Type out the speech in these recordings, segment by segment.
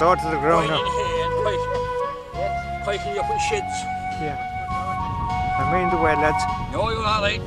sort of the ground now. Hiking up in sheds. Yeah. I mean the way, lads. No, you're all right.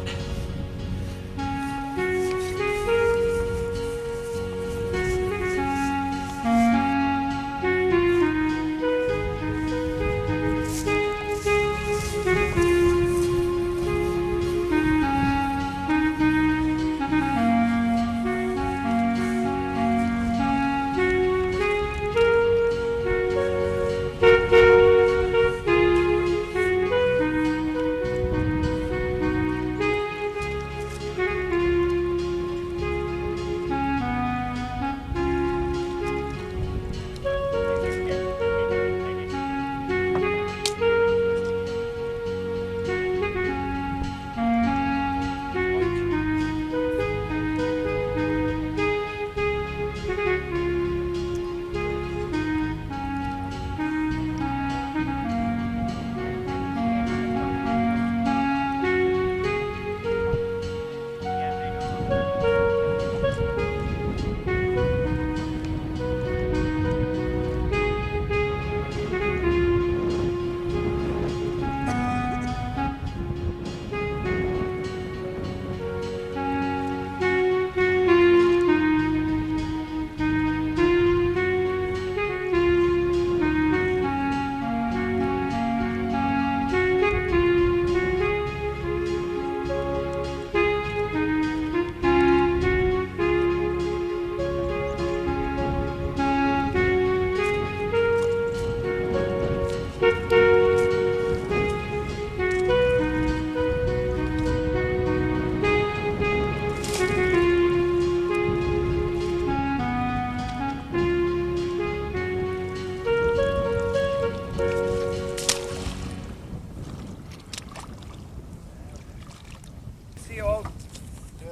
See you all.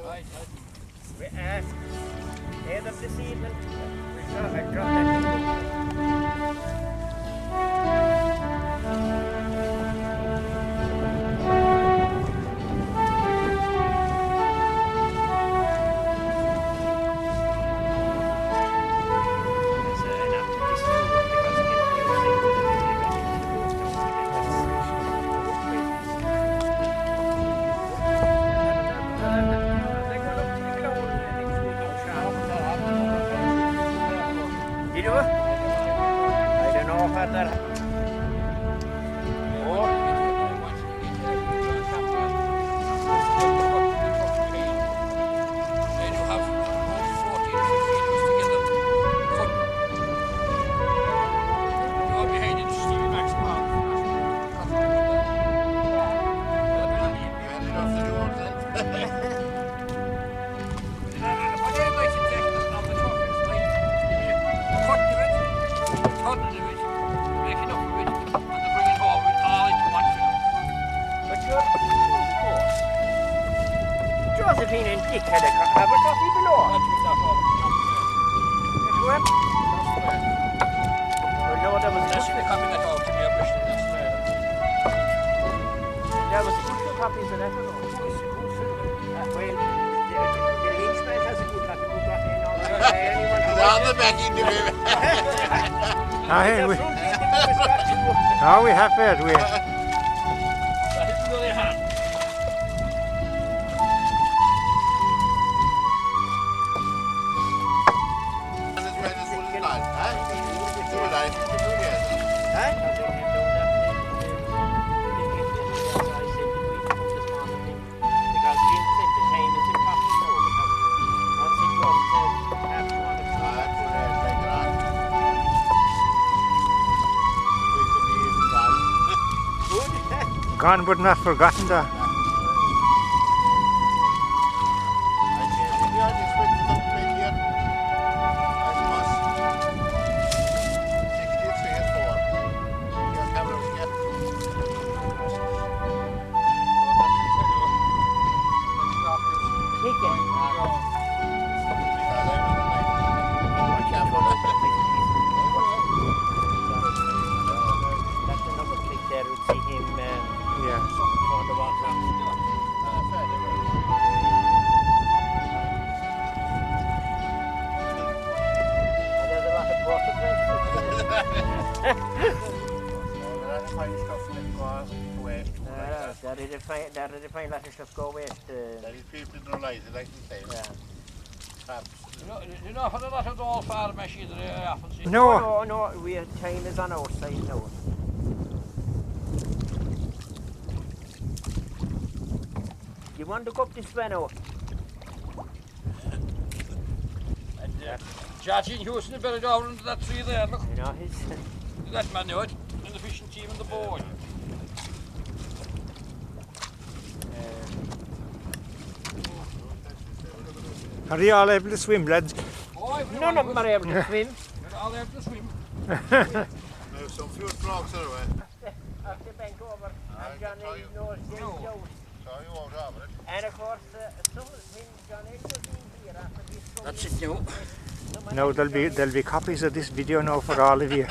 Right. End of this evening. I dropped that. You do it? I don't know about that. Josephine and Dick had have a coffee below. Well, no, that was just the copy that all to me. There was good copies of that. Well, the Lynchman has a good copy. Good copy and all that. Anyone? On the back in the river. We have it. We. That's really hot. Gone but not forgotten that. That's another click there. We'd see him. Yeah. On the water. There is a fine lot of stuff go waste. There is people who don't like it, like you say. Yeah. Crabs. You know, for a lot of the old farm machines that I often see. No. No, we have time is on our side now. You want to go up this way now? And Judge in Houston better go into that tree there, look. You know, he's... That man knew it. And the fishing team and the boy. Are you all able to swim, lads? Oh, none of them are able to swim. They're all able to swim. Now some few frogs anyway. Up the bank over, and John Lynch knows the out. So you won't have it. And of course, when John Lynch was in here after this... That's it now. No, there'll be copies of this video now for all of you.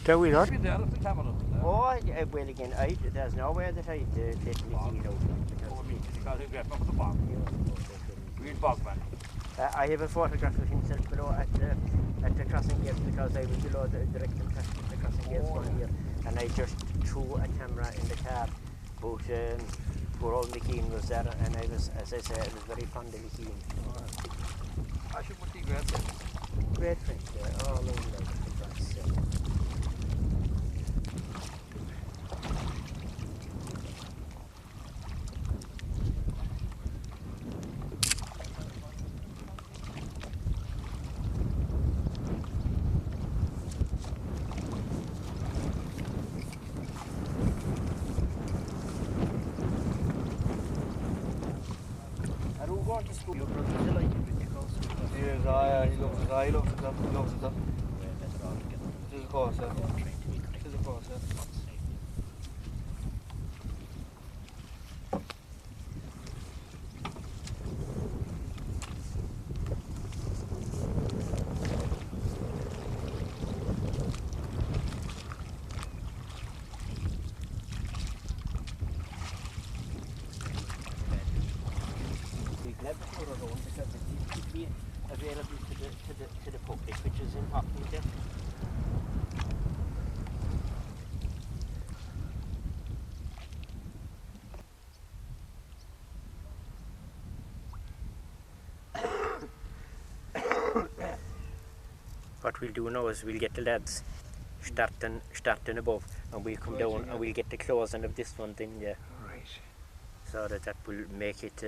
There we are. Be there at the camera. Oh, well again, there's no way that I'd let me see it out. Because he grabbed up the bog. Real bog man. I have a photograph of himself below at the crossing gates because I was below the direction the crossing gates one here, and I just threw a camera in the car. But poor old McKean was there, and I was, as I say, I was very fond of McKean. I should put the great Great friend, all over the place. Going to school. Your brother's delighted with your course. He is, he loves it, he loves it. It is a course, yeah. It is a course, yeah. Because it needs to be available to the public, which is important. Yeah? What we'll do now is we'll get the lads starting above, and we'll come down and we'll get the closing of this one thing, yeah. Right. So that will make it.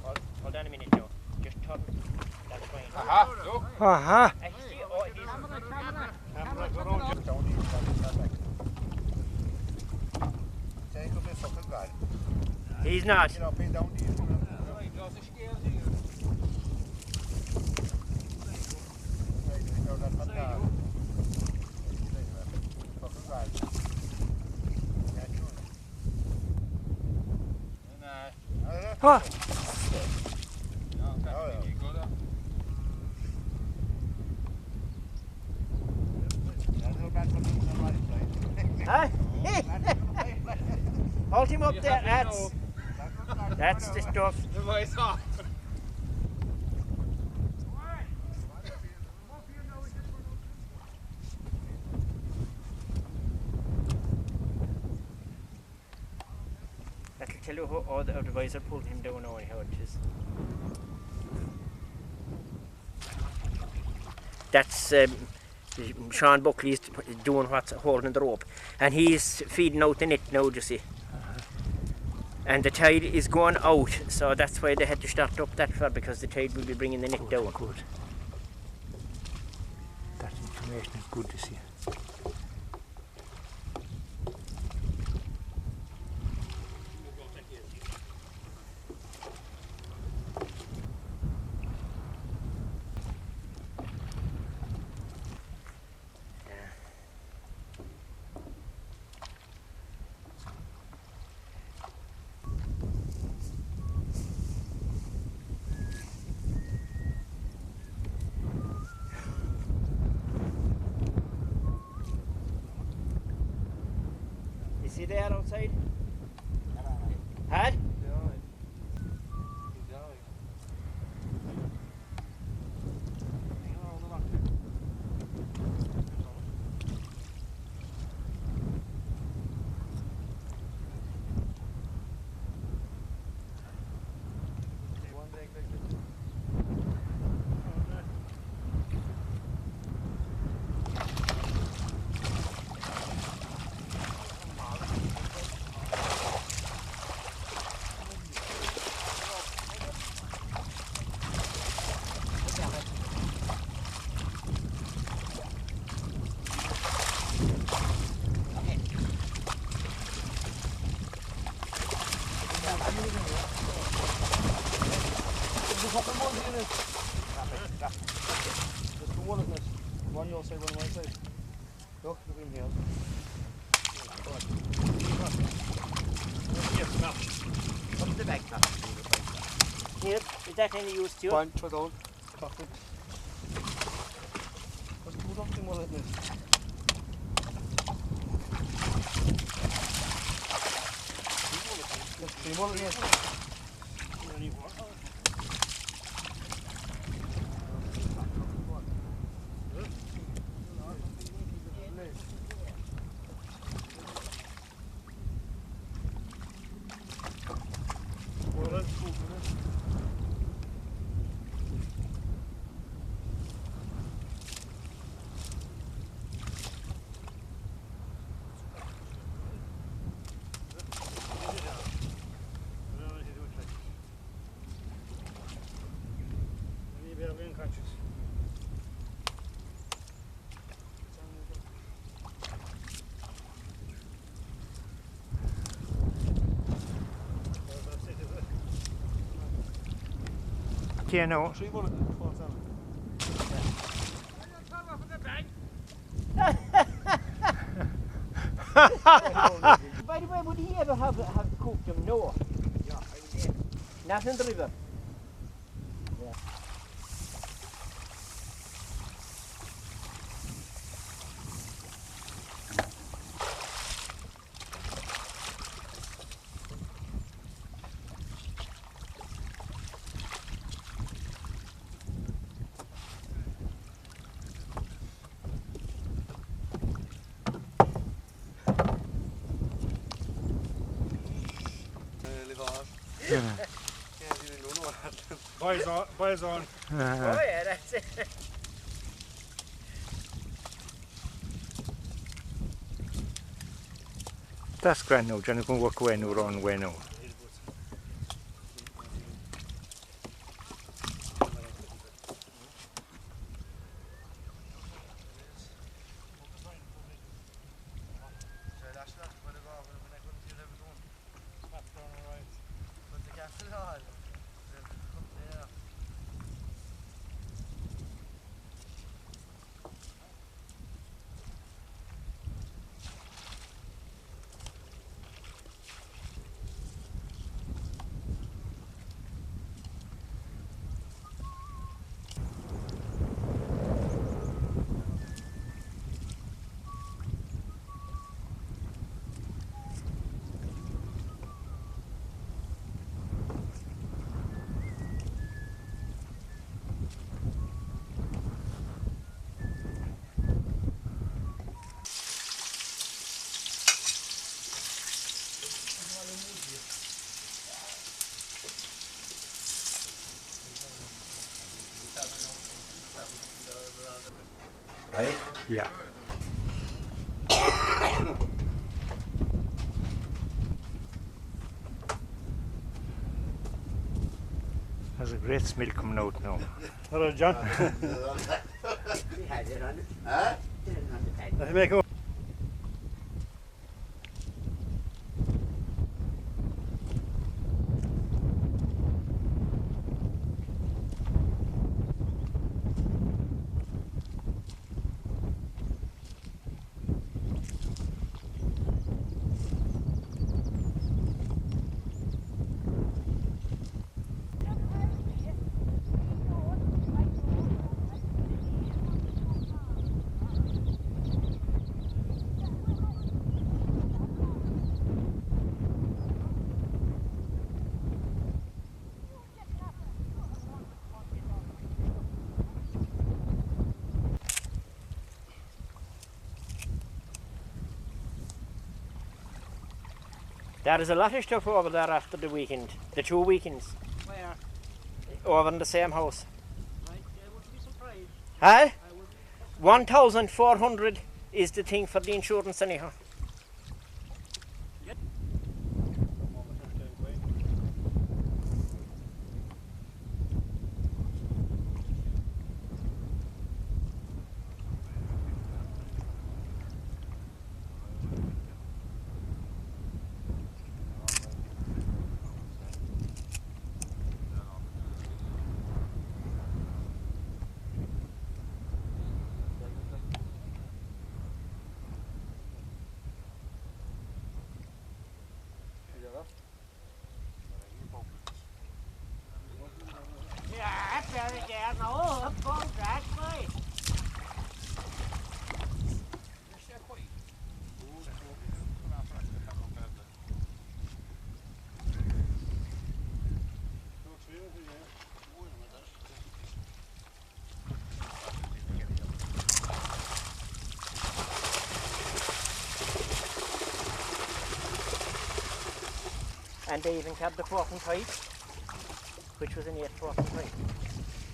Hold on a minute now. Just turn. That's fine. Aha, look. Aha! Actually, oh, it is. Take a bit fucking guy. He's not. You know, pay down to you. Ah! Huh? Hold him up there. That's the stuff. That'll tell you how all the advisor pulled him down now how it is. That's Sean Buckley's doing what's holding the rope, and he's feeding out the net now, you see. And the tide is going out, so that's why they had to start up that far, because the tide will be bringing the net down. Good. That information is good to see. Is he there outside? Huh? couple more in it. Just the one in it. One your side, one my side. Look in here. What's the back top? Here, is that any use to you? One, put on. Coffee. Just put something more in it. Just 3 more in it. You know, 3 more in it. Four salmon. By the way, would he ever have cooked them? No. Yeah, I did. Not in the river. Yeah. Boys on. Oh yeah, that's it. that's grand now. Johnny can work away now, run away now. Right? Yeah. There's a great smell coming out now. Hello, John. We had it on it. Huh? Didn't have the pad. Let's make a There is a lot of stuff over there after the weekend. The 2 weekends. Where? Over in the same house. Right, I wouldn't be surprised. Huh? I wouldn't. 1,400 is the thing for the insurance anyhow. And they even carried the fork and pipe, which was an 8 fork and pipe.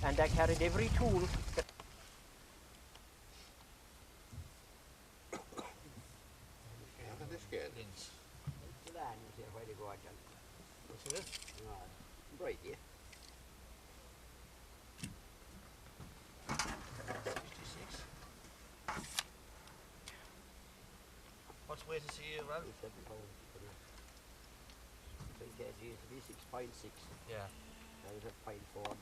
And they carried every tool. Right, yeah. What's way to see you, Ralph? 7 pounds. 3 kgs to be 6.6. Yeah. I was at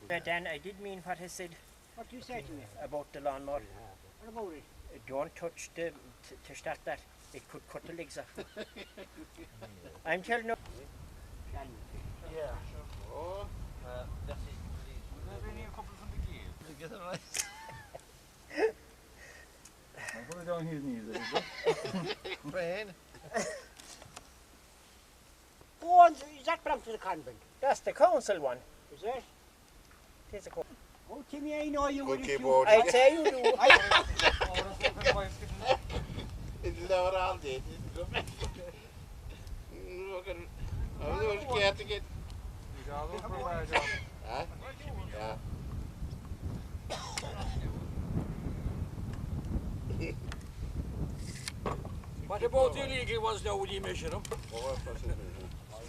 0.4. Dan, I did mean what I said. What do you say to me? About the lawnmower. What about it? Don't touch the, to start that. It could cut the legs off. I'm telling you. Yeah. Oh, That's it. There's only a couple from the gear. To get it right. Put it down his knees, rain. Go on, is that belong to the convent? That's the council one. Is it? It is a council. Oh, Timmy, I know you Good would keyboard. I'd say you do. It's lower all day. I was scared to get. Huh? Yeah. What about the illegal ones now? Would you measure them?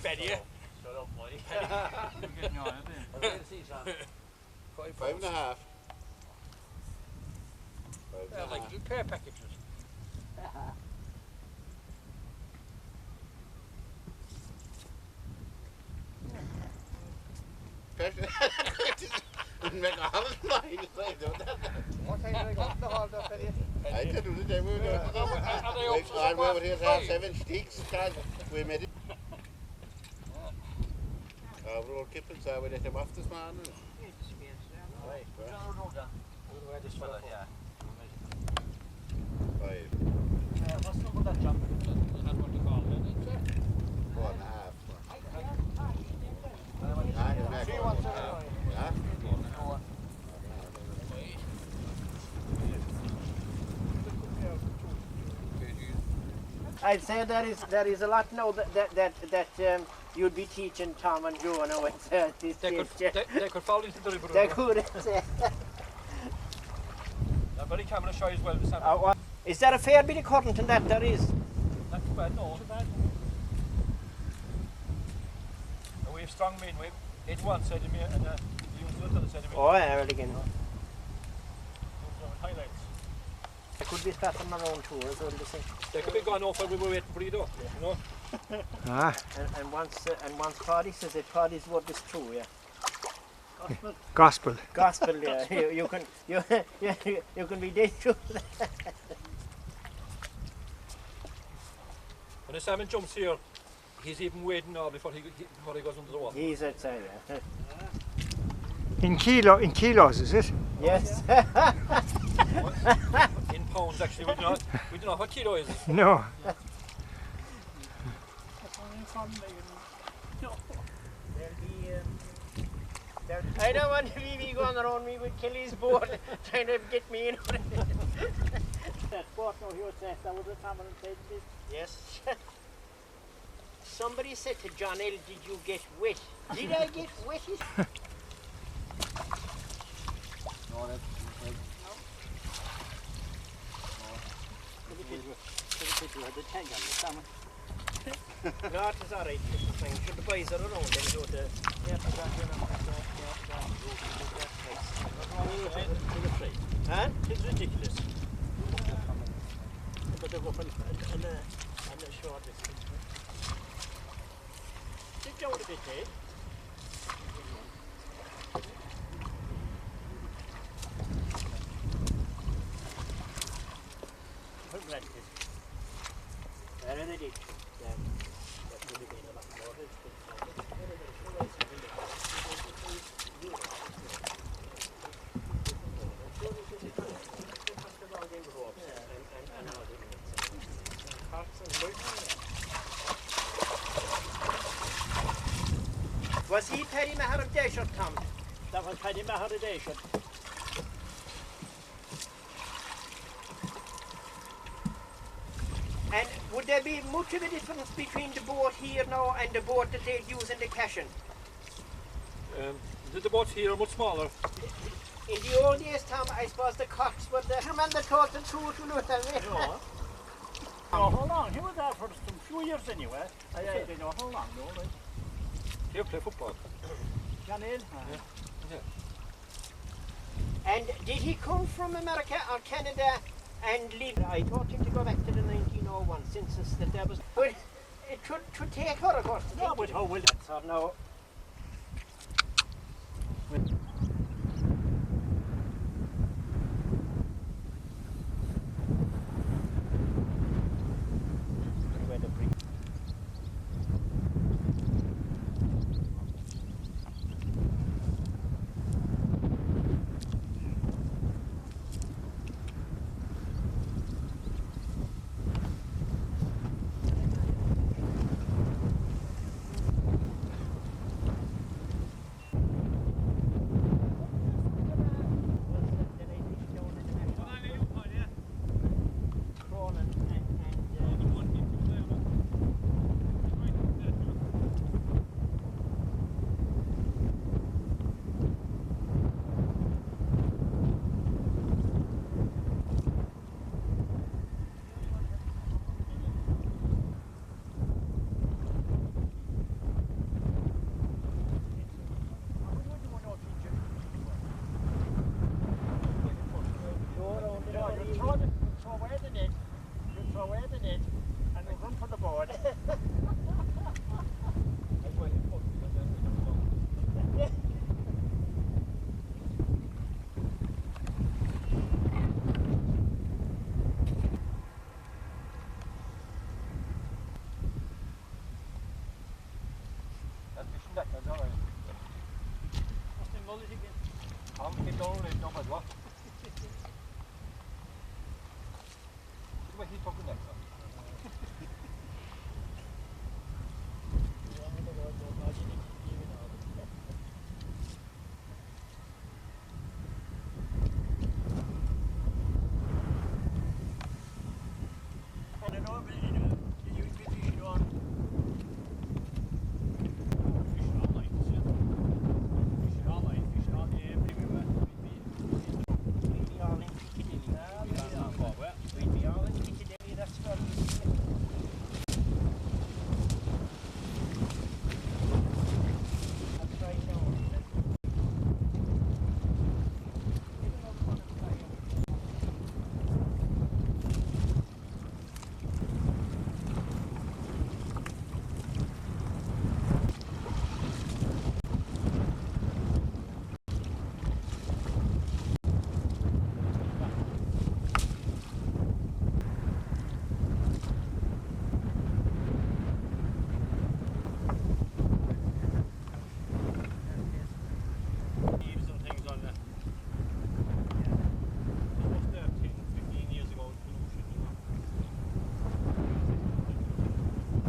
Penny, eh? Shut up, Mike. You're getting on it, then. 5.5. They're like little care packages. Make a hundred line. What time did I got the hold up, Eddie? I can do the day we do. I'm over here to have 7 sticks. We made it. We're all keeping so we let them off this morning. Right. Where this fella, yeah. 5. What's the number that jump? That's what they call it. 4.5. See what's there. Yeah. I'd say there is a lot now that you'd be teaching Tom and Joe now. They could fall into the river. They could. I'm very camera shy as well. The salmon. Is there a fair bit of current in that? There is. Not too bad, no. And we have strong main wave. It's one side of me and the other side of me. Oh, yeah, well again. Highlights. I could be starting my own tour as well. They could be gone off while we were waiting for you, though. You know? Ah, And once Paddy says it, Paddy's word is true, yeah. gospel. Gospel, yeah. You can be dead true. When the salmon jumps here, he's even waiting now before he goes under the water. He's outside, yeah. In kilos, is it? Yes. In pounds, actually. We don't know what kilo is. No. I don't want to be going around me with Kelly's boat trying to get me in. That boat now here says that was a salmon and sea trout. Yes. Somebody said to John L, did you get wet? Did I get wet? The tank on the salmon. No, it's alright. It's fine. Should the boys are around, then go to... Huh? It's ridiculous. But they go for and a short distance. Sit down a bit, eh? Look at this. Where are they? That would have been a lot more. Was he Paddy Maher of Dayshot, Tom? That was Paddy Maher of Dayshot. And would there be much of a difference between the boat here now and the boat that they use in the Cashin? The boats here are much smaller. In the old days, Tom, I suppose the cocks were the man that taught the truth, you know what I mean? Ja. Ja, how long? He was there for some few years anyway. I don't know how long though. Right? Here play football. John Lynch? And did he come from America or Canada and live? I taught him to go back to the 1901 census that there was. But it should take her, of course. No, but how will it? So now.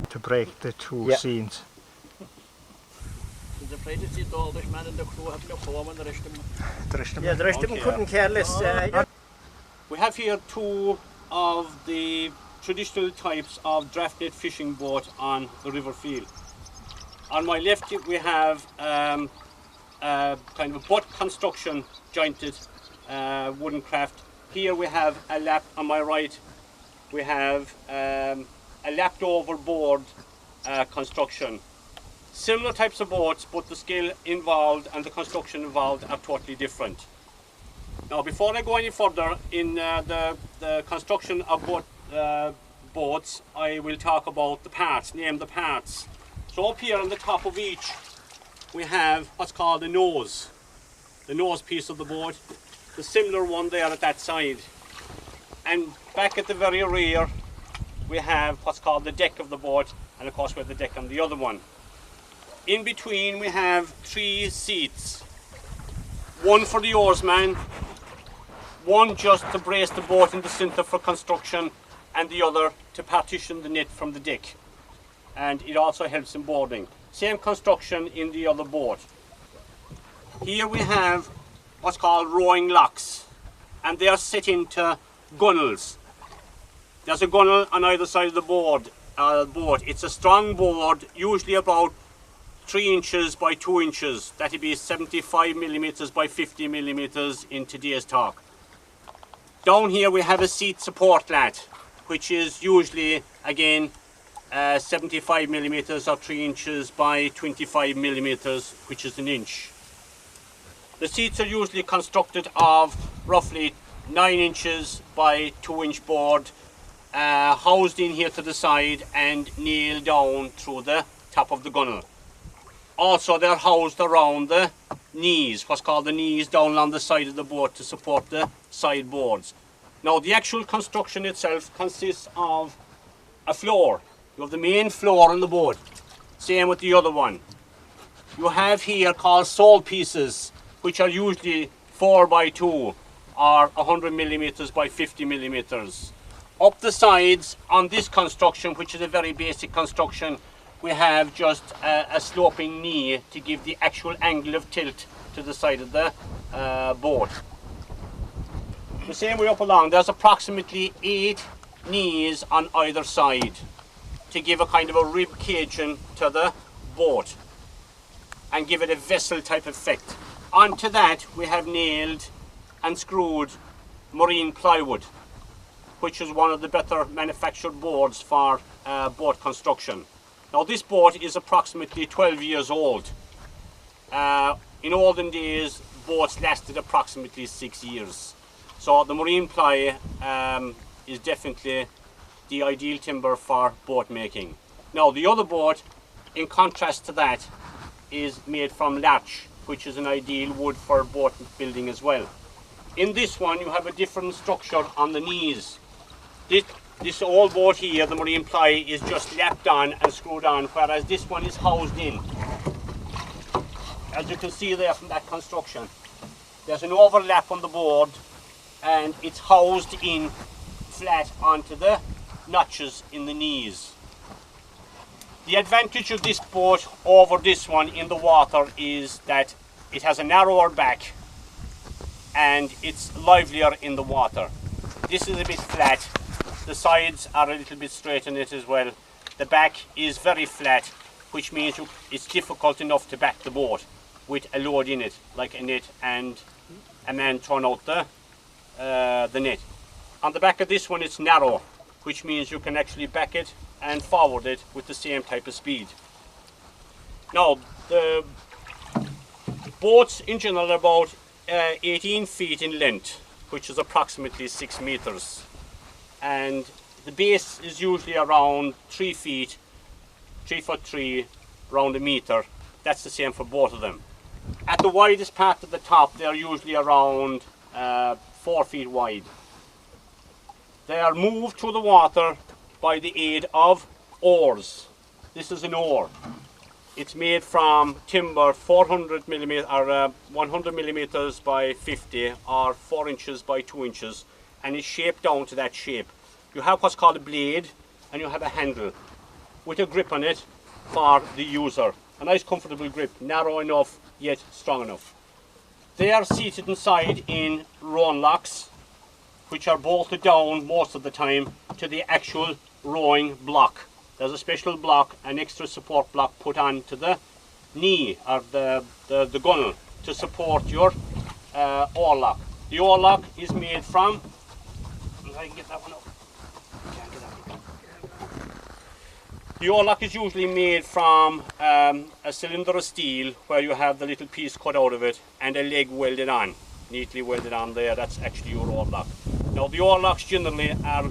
To break the two scenes. The afraid to see all this man in the crew have no home and the rest of them. Yeah, the rest of them couldn't care less. We have here two of the traditional types of draft net fishing boat on the River Feale. On my left we have kind of a butt construction jointed wooden craft. Here we have a lap. On my right we have a lapped over board construction. Similar types of boats, but the skill involved and the construction involved are totally different. Now, before I go any further in the construction of boats, I will talk about the parts, name the parts. So up here on the top of each, we have what's called the nose piece of the boat, the similar one there at that side. And back at the very rear, we have what's called the deck of the boat, and of course we have the deck on the other one. In between we have three seats, one for the oarsman, one just to brace the boat in the centre for construction, and the other to partition the net from the deck. And it also helps in boarding. Same construction in the other boat. Here we have what's called rowing locks, and they are set into gunnels. There's a gunnel on either side of the board. It's a strong board, usually about 3 inches by 2 inches. That'd be 75 millimeters by 50 millimeters in today's talk. Down here we have a seat support lat, which is usually, again, 75 millimeters or 3 inches by 25 millimeters, which is an inch. The seats are usually constructed of roughly 9 inches by 2 inch board, housed in here to the side and nailed down through the top of the gunnel. Also they're housed around the knees, what's called the knees, down on the side of the boat to support the side boards. Now the actual construction itself consists of a floor. You have the main floor on the boat, same with the other one. You have here called sole pieces, which are usually 4 by 2 or 100 millimeters by 50 millimeters. Up the sides on this construction, which is a very basic construction, we have just a sloping knee to give the actual angle of tilt to the side of the boat. The same way up along, there's approximately 8 knees on either side to give a kind of a rib caging to the boat and give it a vessel type effect. Onto that we have nailed and screwed marine plywood, which is one of the better manufactured boards for boat construction. Now this boat is approximately 12 years old. In olden days boats lasted approximately 6 years. So the marine ply is definitely the ideal timber for boat making. Now the other boat, in contrast to that, is made from larch, which is an ideal wood for boat building as well. In this one you have a different structure on the knees. This old boat here, the marine ply, is just lapped on and screwed on, whereas this one is housed in. As you can see there from that construction, there's an overlap on the board and it's housed in flat onto the notches in the knees. The advantage of this boat over this one in the water is that it has a narrower back and it's livelier in the water. This is a bit flat. The sides are a little bit straight in it as well. The back is very flat, which means it's difficult enough to back the boat with a load in it, like a net and a man turn out the net. On the back of this one it's narrow, which means you can actually back it and forward it with the same type of speed. Now the boats in general are about 18 feet in length, which is approximately 6 meters. And the base is usually around 3 feet, 3'3", around a meter. That's the same for both of them. At the widest part at the top, they're usually around 4 feet wide. They are moved through the water by the aid of oars. This is an oar. It's made from timber 400 millimeters or 100 millimeters by 50 or 4 inches by 2 inches, and it's shaped down to that shape. You have what's called a blade and you have a handle with a grip on it for the user. A nice comfortable grip, narrow enough yet strong enough. They are seated inside in rowing locks, which are bolted down most of the time to the actual rowing block. There's a special block, an extra support block put on to the knee or the gunnel to support your oar lock. The oar lock is made from, if I can get that one up. Can't get that one. The oar lock is usually made from a cylinder of steel where you have the little piece cut out of it and a leg welded on, neatly welded on there. That's actually your oar lock. Now the oar locks generally are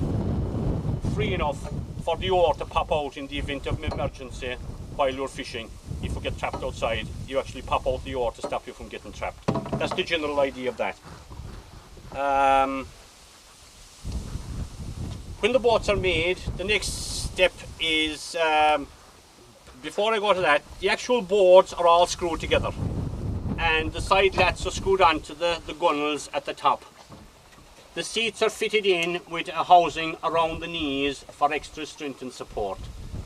free enough for the oar to pop out in the event of emergency while you're fishing. If you get trapped outside, you actually pop out the oar to stop you from getting trapped. That's the general idea of that. When the boats are made, the next step is, before I go to that, the actual boards are all screwed together and the side lats are screwed onto the gunnels at the top. The seats are fitted in with a housing around the knees for extra strength and support.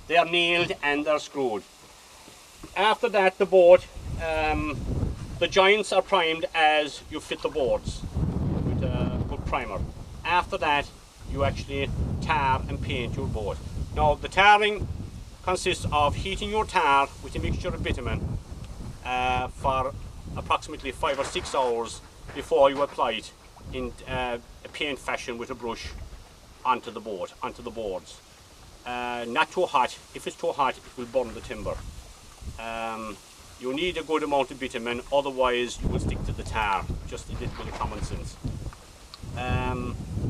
They are nailed and they're screwed. After that, the boat, the joints are primed as you fit the boards with a good primer. After that, you actually tar and paint your boat. Now the tarring consists of heating your tar with a mixture of bitumen for approximately 5 or 6 hours before you apply it in a paint fashion with a brush onto the boat, onto the boards. Not too hot. If it's too hot, it will burn the timber. You need a good amount of bitumen, otherwise you will stick to the tar. Just a little bit of common sense.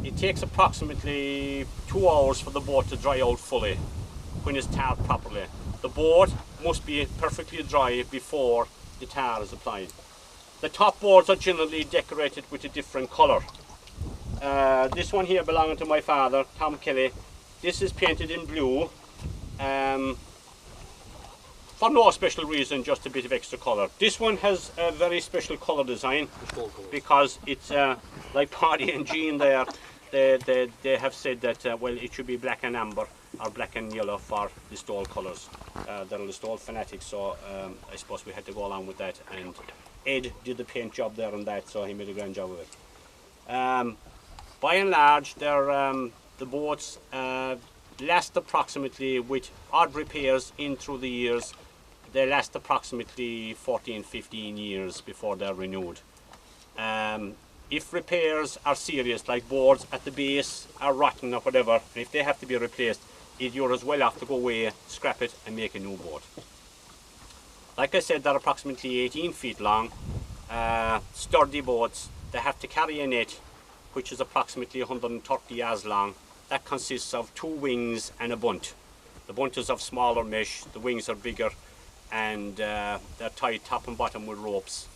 It takes approximately 2 hours for the boat to dry out fully when it's tarred properly. The board must be perfectly dry before the tar is applied. The top boards are generally decorated with a different colour. This one here belonging to my father, Tom Kelly. This is painted in blue for no special reason, just a bit of extra colour. This one has a very special colour design because it's like Paddy and Jean there. They have said that well, it should be black and amber or black and yellow for Listowel colours. They're Listowel fanatics, so I suppose we had to go along with that. And Ed did the paint job there and that, so he made a grand job of it. By and large, the boats last approximately, with odd repairs in through the years, they last approximately 14-15 years before they're renewed. If repairs are serious, like boards at the base are rotten or whatever, and if they have to be replaced, you're as well off to go away, scrap it and make a new boat. Like I said, they're approximately 18 feet long, sturdy boats. They have to carry a net which is approximately 130 yards long. That consists of 2 wings and a bunt. The bunt is of smaller mesh, the wings are bigger, and they're tied top and bottom with ropes.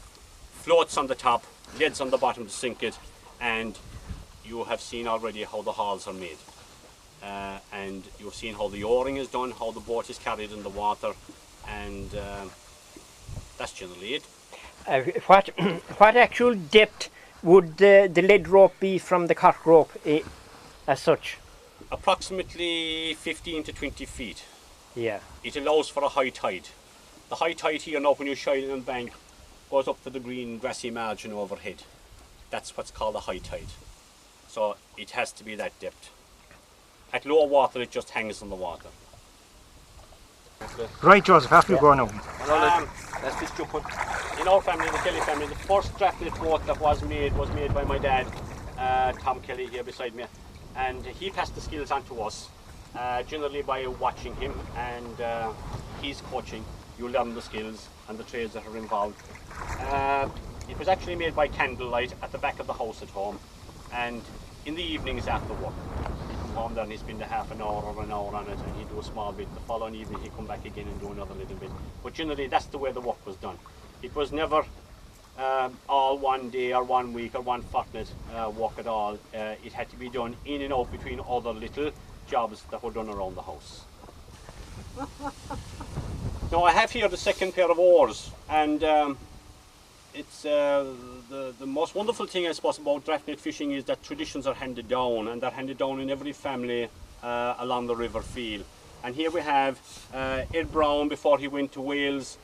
Floats on the top, leads on the bottom to sink it, and you have seen already how the hulls are made. And you've seen how the oaring is done, how the boat is carried in the water, and that's generally it. What actual depth would the lead rope be from the cork rope as such? Approximately 15 to 20 feet. Yeah. It allows for a high tide. The high tide here now, when you shine on the bank, goes up to the green grassy margin overhead. That's what's called a high tide. So it has to be that depth. At low water, it just hangs on the water. Right, Joseph, off you go now. Let's just jump on. In our family, the Kelly family, the first draft net boat that was made by my dad, Tom Kelly here beside me, and he passed the skills on to us, generally by watching him, and he's coaching. You learn the skills and the trades that are involved. It was actually made by candlelight at the back of the house at home, and in the evenings after work, he'd come home there and he'd spend a half an hour or an hour on it, and he'd do a small bit. The following evening he'd come back again and do another little bit. But generally that's the way the work was done. It was never all one day or 1 week or one fortnight work at all. It had to be done in and out between other little jobs that were done around the house. Now I have here the second pair of oars, and it's the most wonderful thing I suppose about draft net fishing is that traditions are handed down, and they're handed down in every family along the River Feale. And here we have Ed Brown before he went to Wales.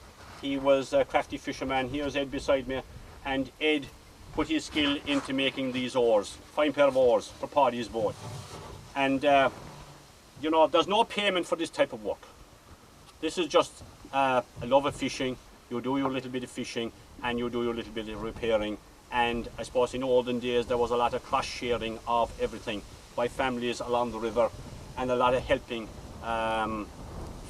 He was a crafty fisherman. Here's Ed beside me, and Ed put his skill into making these oars, fine pair of oars for Paddy's boat. And you know, there's no payment for this type of work. This is just a love of fishing. You do your little bit of fishing and you do your little bit of repairing. And I suppose in olden days there was a lot of cross sharing of everything by families along the river, and a lot of helping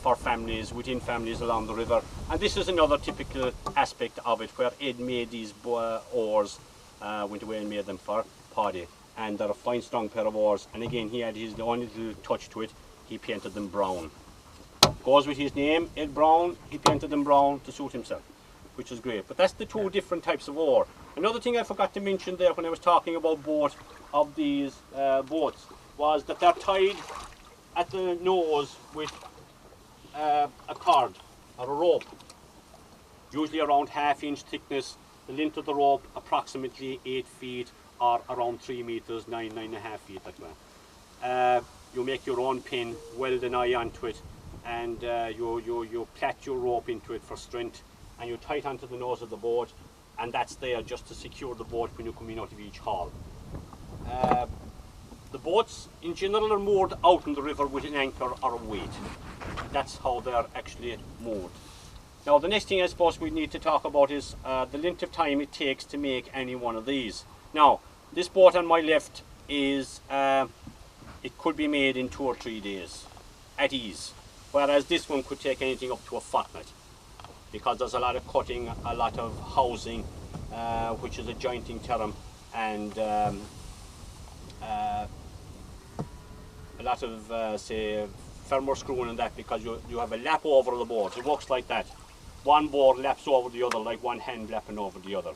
for families, within families along the river. And this is another typical aspect of it, where Ed made these oars, went away and made them for Paddy. And they're a fine strong pair of oars, and again he had his own little touch to it. He painted them brown. Goes with his name, Ed Brown. He painted them brown to suit himself, which is great. But that's the two different types of oar. Another thing I forgot to mention there when I was talking about both of these boats was that they're tied at the nose with a cord or a rope, usually around ½ inch thickness. The length of the rope approximately 8 feet or around 3 meters, 9.5 feet that way. You make your own pin, weld an eye onto it, and you plait your rope into it for strength, and you tie it onto the nose of the boat, and that's there just to secure the boat when you come in out of each haul. The boats in general are moored out in the river with an anchor or a weight. That's how they're actually moored. Now the next thing I suppose we need to talk about is the length of time it takes to make any one of these. Now this boat on my left is, it could be made in 2 or 3 days at ease, whereas this one could take anything up to a fortnight, because there's a lot of cutting, a lot of housing, which is a jointing term, and a lot of say firmer screwing and that, because you have a lap over the board. It works like that. One board laps over the other, like one hand lapping over the other.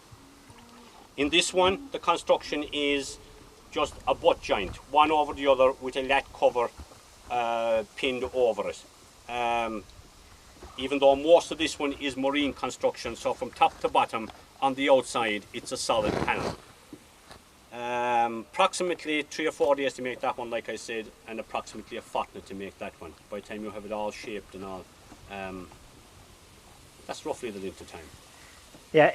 In this one, the construction is just a butt joint, one over the other with a lat cover pinned over it. Even though most of this one is marine construction, so from top to bottom on the outside it's a solid panel. Approximately 3 or 4 days to make that one, like I said, and approximately a fortnight to make that one. By the time you have it all shaped and all, that's roughly the length of time. Yeah,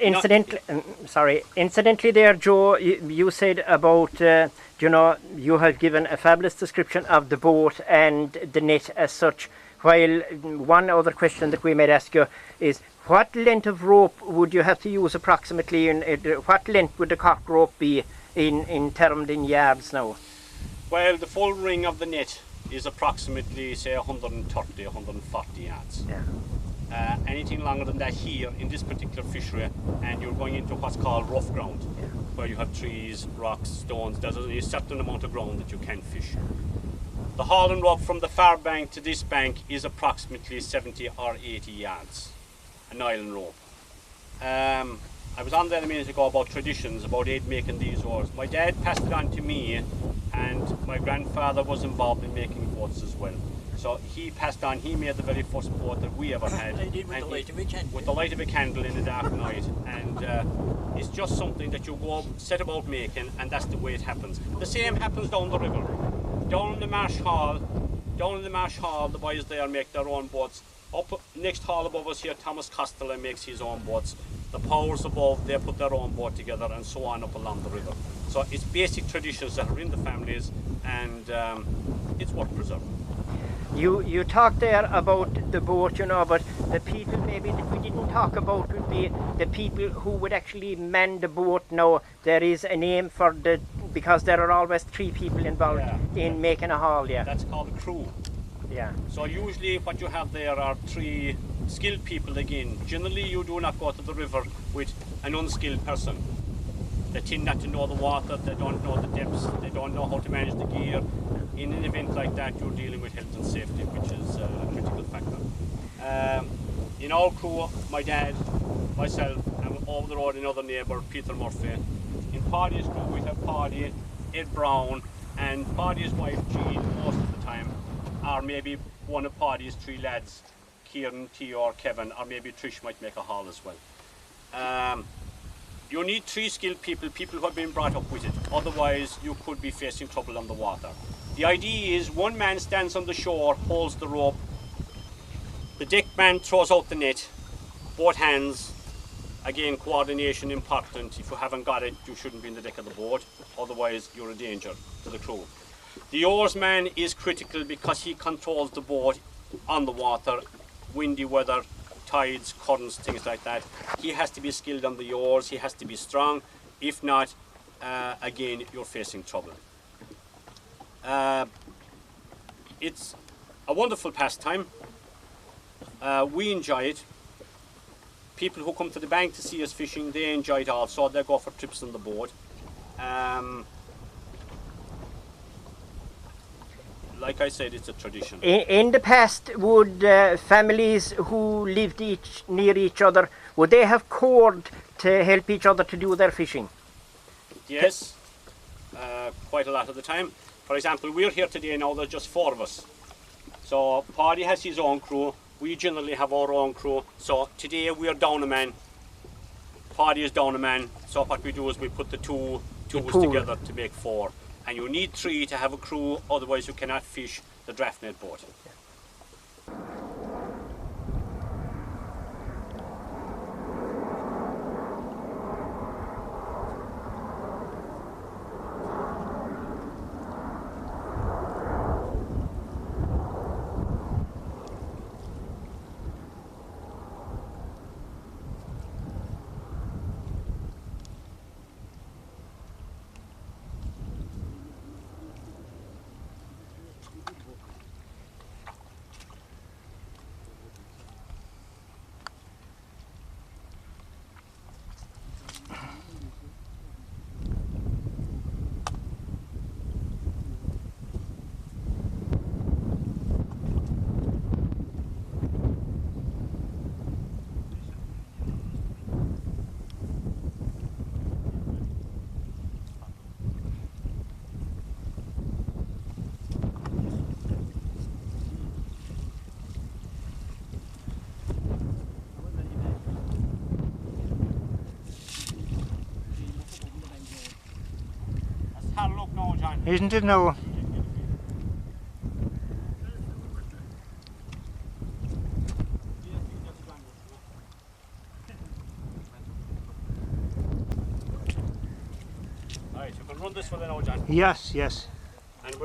incidentally there, Joe, you said about, you know, you have given a fabulous description of the boat and the net as such, while one other question that we might ask you is, what length of rope would you have to use approximately, and what length would the cock rope be in termed in yards now? Well, the full ring of the net is approximately, say, 130, 140 yards. Yeah. Anything longer than that here in this particular fishery, and you're going into what's called rough ground, where you have trees, rocks, stones. There's a certain amount of ground that you can fish. The hauling rope from the far bank to this bank is approximately 70 or 80 yards, a nylon rope. I was on there a minute ago about traditions, about Ed making these oars. My dad passed it on to me, and my grandfather was involved in making boats as well. So he passed on, he made the very first boat that we ever had. With the light of a candle in the dark night. And it's just something that you go set about making, and that's the way it happens. The same happens down the river. Down in the Marsh Hall, the boys there make their own boats. Up next hall above us here, Thomas Costello makes his own boats. The powers above, they put their own boat together, and so on up along the river. So it's basic traditions that are in the families, and it's worth preserving. You talked there about the boat, you know, but the people maybe that we didn't talk about would be the people who would actually man the boat. Now, there is a name for the, because there are always 3 people involved in making a haul, That's called a crew. Yeah. So usually what you have there are 3 skilled people again. Generally you do not go to the river with an unskilled person. They tend not to know the water, they don't know the depths, they don't know how to manage the gear. In an event like that, you're dealing with health and safety, which is a critical factor. In our crew, my dad, myself, and over the road another neighbour, Peter Murphy. In Paddy's crew, we have Paddy, Ed Brown, and Paddy's wife, Jean, most of the time, or maybe one of Paddy's 3 lads, Kieran, T or Kevin, or maybe Trish might make a haul as well. You need 3 skilled people, people who have been brought up with it. Otherwise, you could be facing trouble on the water. The idea is one man stands on the shore, holds the rope. The deck man throws out the net, both hands. Again, coordination important. If you haven't got it, you shouldn't be in the deck of the boat. Otherwise, you're a danger to the crew. The oarsman is critical because he controls the boat on the water, windy weather, tides, currents, things like that. He has to be skilled on the oars, he has to be strong. If not, again, you're facing trouble. It's a wonderful pastime. We enjoy it. People who come to the bank to see us fishing, they enjoy it also. They go for trips on the boat. Like I said, it's a tradition. In the past, would families who lived near each other, would they have corded to help each other to do their fishing? Yes, quite a lot of the time. For example, we're here today now, there's just 4 of us. So Paddy has his own crew, we generally have our own crew. So today we're down a man, Paddy is down a man. So what we do is we put the two tools together to make 4. And you need 3 to have a crew, otherwise you cannot fish the draft net boat. Isn't it now? Alright, you can run this fella now, John. Yes, yes. And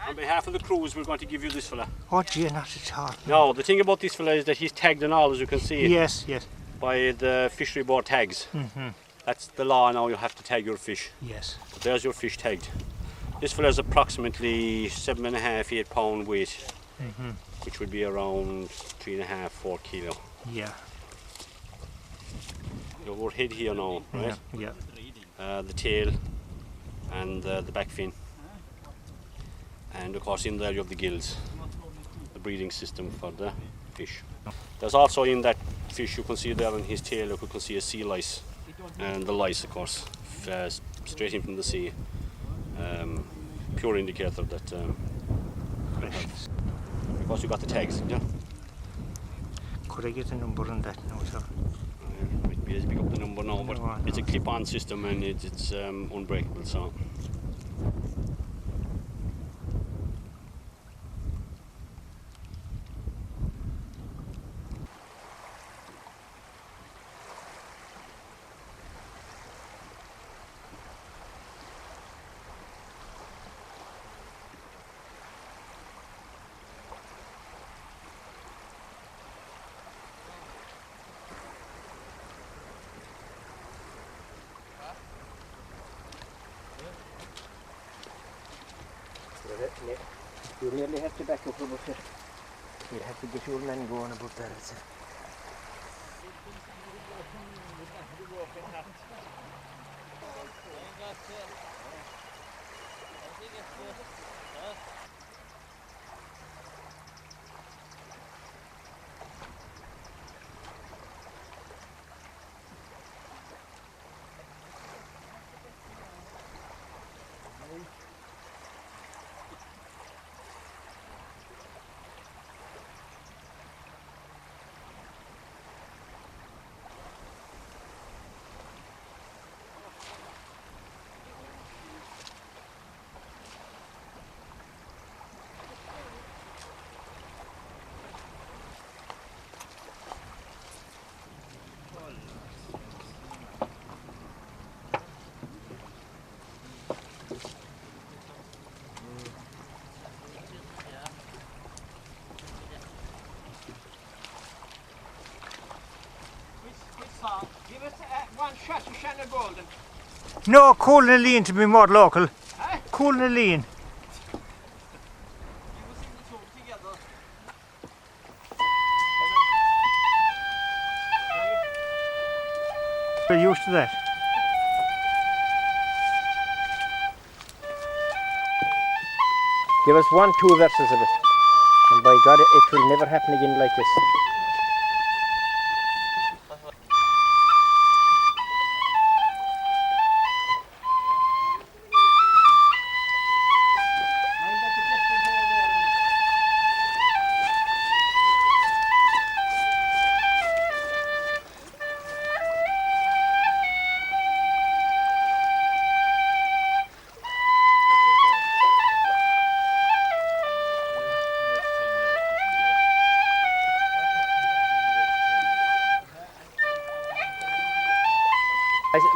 on behalf of the crews, we're going to give you this fella. Oh gee, not at all. Now, the thing about this fella is that he's tagged and all, as you can see, Yes, yes. by the fishery board tags. Mm-hmm. That's the law now, you have to tag your fish. Yes. But there's your fish tagged. This fella is approximately 7.5, 8 pound weight, Mm-hmm. which would be around 3.5, 4 kilo. Yeah. The overhead here now, right? Yeah. The tail and the back fin. And of course in there you have the gills, the breathing system for the fish. There's also in that fish, you can see there on his tail, you can see a sea lice. And the lice, of course, straight in from the sea. Pure indicator that of course you got the tags, yeah? Could I get a number on that now, sir? Might be able to pick up the number now, but No, it's a clip-on system and it's unbreakable, so. You nearly have to back up a bit here. You'll have to get your men going about there. Give us one shot of Shannon Golden. No, Cool and Lean to be more local. Cool and Lean. We're used to that. Give us 1-2 verses of it. And by God, it will never happen again like this.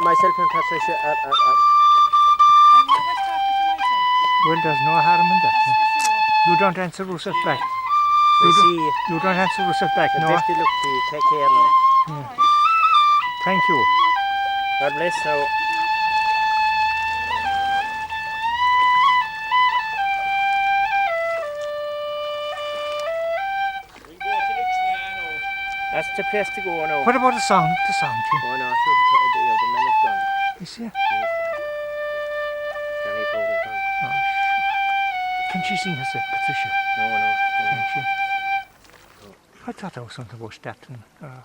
Myself and Patricia Well, there's no harm in that. You don't answer Rousseff back. You don't answer Rousseff back, no. Best of luck to you. Take care now. Thank you. God bless now. That's the place to go now. What about the song? The song, Jim? Oh no, sure, the man is gone. Is he? Johnny Paul is gone. Oh, shit. Can she sing herself, Patricia? No. Can she? I thought there was something about that. Yeah,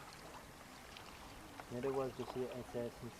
there was this year, I said, since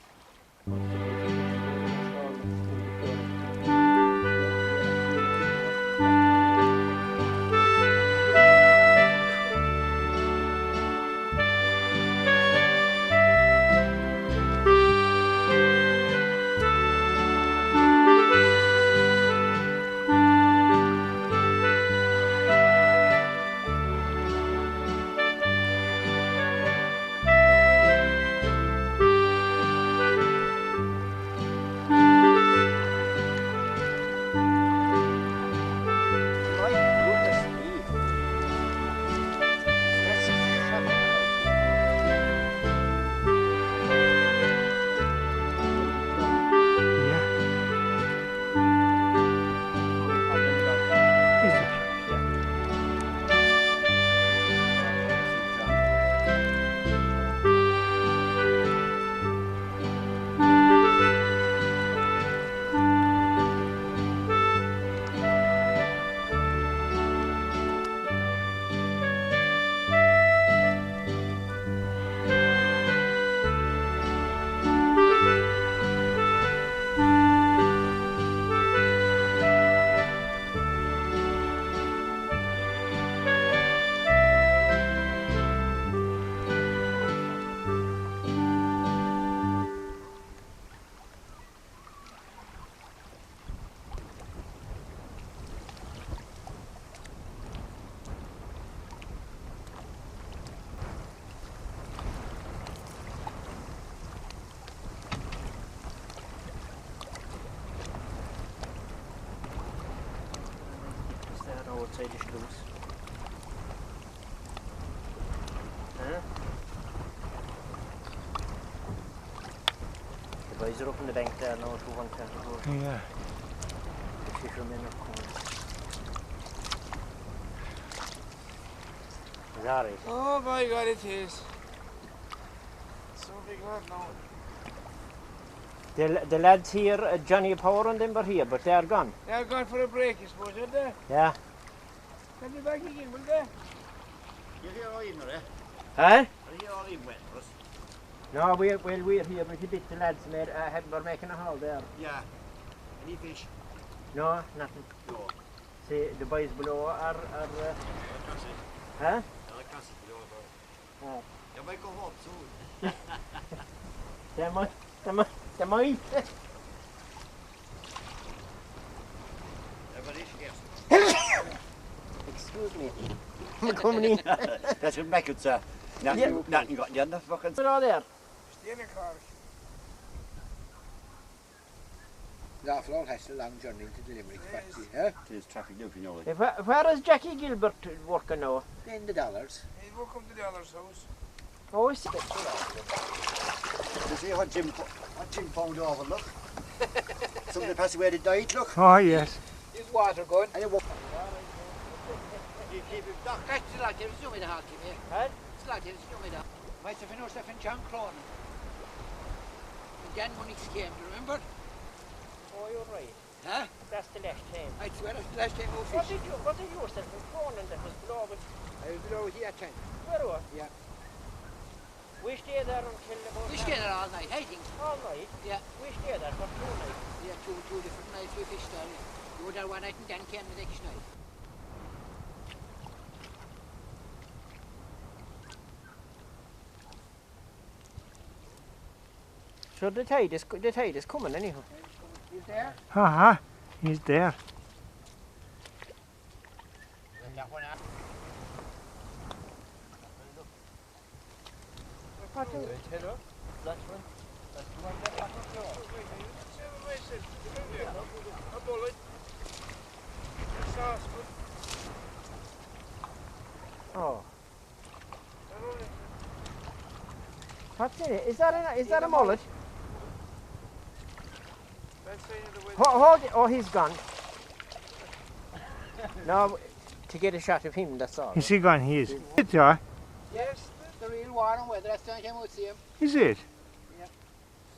outside Listowels. Huh? The boys are up in the bank there now, 224. Yeah. The fishermen are coming. Is that right? Oh my God, it is. So big one now. The lads here, Johnny Power and them were here, but they're gone. They're gone for a break, I suppose, aren't they? Yeah. They'll be back again, will they? You're here all evening, eh? Huh? Are you here all evening for us? No, we're here, but a bit the lads were making a haul there. Yeah. Any fish? No, nothing. No. See, the boys below are huh? I can't see below, bro. Oh. You might go home soon. They might. Everybody yes. Excuse me. I'm coming in. That's what make it, sir. Nothing got the other fucking... What's all there? Stay in the car. That floor has a long journey to the Limerick factory, eh? There's traffic now, you know it. Where is Jackie Gilbert working now? In the dollars. He's welcome to the other's house. Oh, is it? You see what Jim found over, look. Somebody passed away that died, look. Oh, yes. Is water going? And it walked. You keep him down. That's still like there's no way to help him here. Huh? Still like there's no way to. Might have been stuff in John Cronin. Again when he came, do you remember? Oh, you're right. Huh? That's the last time. I swear that's the last time we What fished. did you say from Cronin that was below with? I was below here 10. Where were? Yeah. We stayed there until about... We stayed there all night, I think. All night? Yeah. We stayed there for 2 nights. Yeah, two different nights we fished there. We were there one night and then came the next night. So the tide is coming anyhow. He's there? Uh-huh. He's there. That one out. What is Hello? That's one. That's the one that happened to us. A bullet. A sauce. Oh. What's in it? Is that a mullet? Hold it. Oh, he's gone. No, to get a shot of him, that's all. Is he gone? He is. Is it? Yes, the real warm weather. Last time I came out to see him. Is it?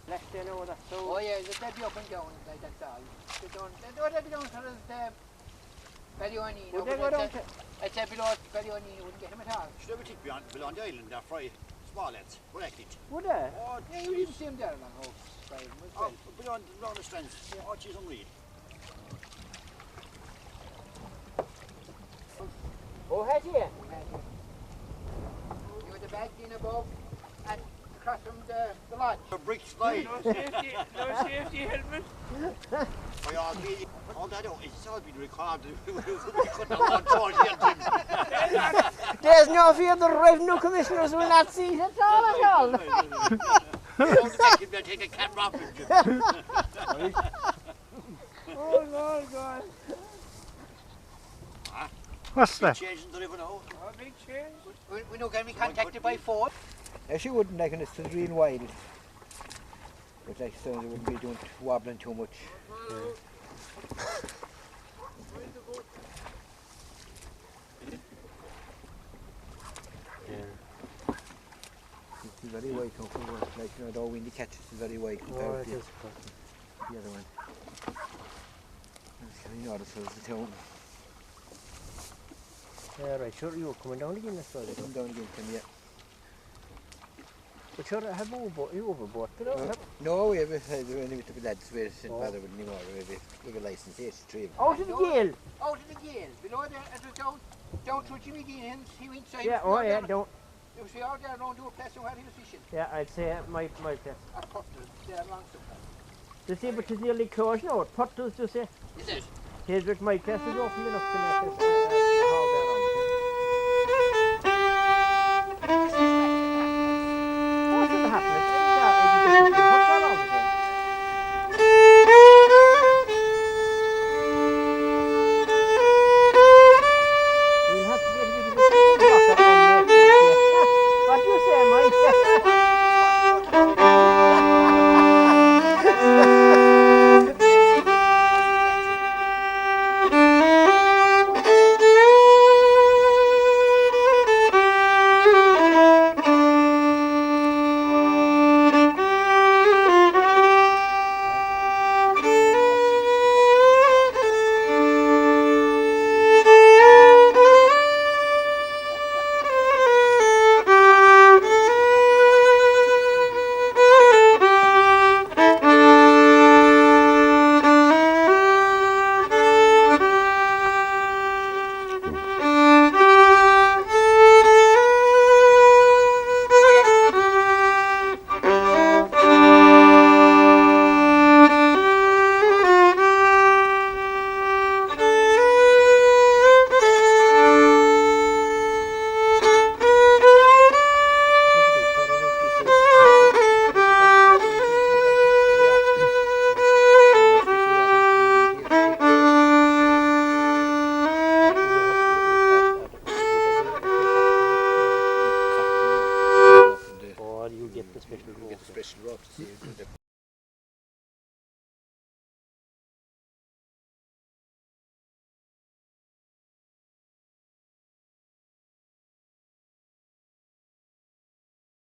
Last day now, that's so... Oh yeah, they'd be up and down, that's all. They'd be down towards Ballyonie. Would they go down to... I'd say below Ballyonie, you wouldn't get him at all. Should we take beyond the island there, Fry? Small lads. We're at it. Would they? Oh, Yeah, you didn't see him there long. Oh, sorry. oh, beyond the strands. Oh, geez, unreal. Oh, had you? You had the bag in above and across from the lodge. A brick slide. No safety helmet. All that it's all been recorded. We couldn't have told you. There's no fear the revenue commissioners will not see it at all. Take a camera off it. Oh, God. What's that? Changing the river now. Oh, big change. We know can be contacted by 4. She wouldn't like it, it's still real wild. But like so, they wouldn't be doing wobbling too much. It's very wide compared to like, you know, the windy catches is very wide compared to the other one. You know, this was the town. Yeah, right, sure, you're coming down again this Friday. Come down again from, yeah. But sure, have you overboard? No, we have only with the lads where St. Father would anymore. We have a license here, it's 3 of them. Out of the gale! Out of the gale. Below there, it was down through Jimmy Dean's. He went inside. Yeah, oh yeah, don't. You see out there around your place where he was fishing. Yeah, I'd say my place. At Portland, there along somewhere. You see, but it's nearly closed now. Portals, you see. Is it? Here's what my place is open enough to make it haul there on. What's going to happen? What's that all again? the special You get the special rope to see